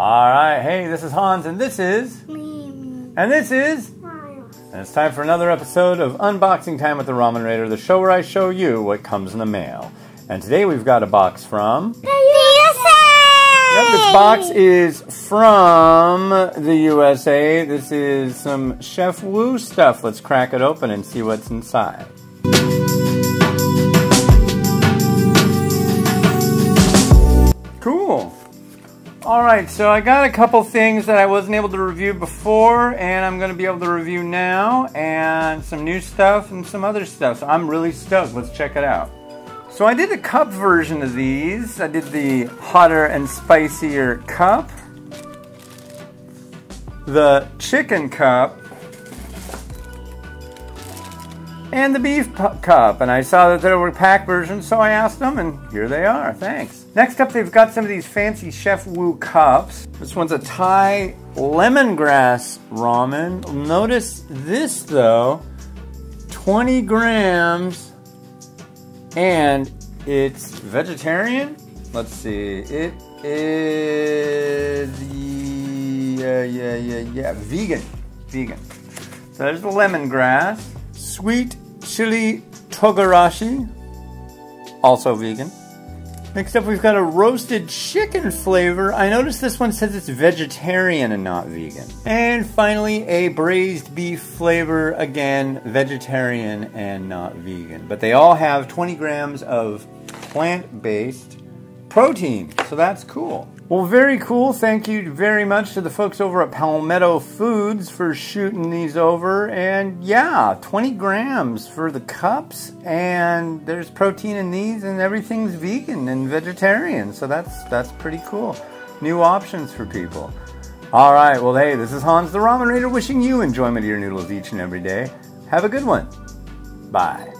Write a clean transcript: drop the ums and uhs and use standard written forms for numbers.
Alright, hey, this is Hans, and this is... Mimi. And this is... Miles. And it's time for another episode of Unboxing Time with the Ramen Raider, the show where I show you what comes in the mail. And today we've got a box from... The USA! Yep, this box is from the USA. This is some Chef Wu stuff. Let's crack it open and see what's inside. Cool. Alright, so I got a couple things that I wasn't able to review before, and I'm going to be able to review now, and some new stuff and some other stuff. So I'm really stoked. Let's check it out. So I did a cup version of these. I did the hotter and spicier cup, the chicken cup, and the beef cup. And I saw that there were pack versions, so I asked them, and here they are. Thanks. Next up, they've got some of these fancy Chef Wu cups. This one's a Thai lemongrass ramen. Notice this, though, 20 grams. And it's vegetarian. Let's see. It is vegan. Vegan. So there's the lemongrass, sweet chili togarashi, also vegan. Next up, we've got a roasted chicken flavor. I noticed this one says it's vegetarian and not vegan. And finally, a braised beef flavor, again, vegetarian and not vegan. But they all have 20 grams of plant-based protein, so that's cool. Well, very cool. Thank you very much to the folks over at Palmetto Foods for shooting these over. And yeah, 20 grams for the cups, and there's protein in these, and everything's vegan and vegetarian. So that's pretty cool. New options for people. All right, well, hey, this is Hans the Ramen Raider wishing you enjoyment of your noodles each and every day. Have a good one. Bye.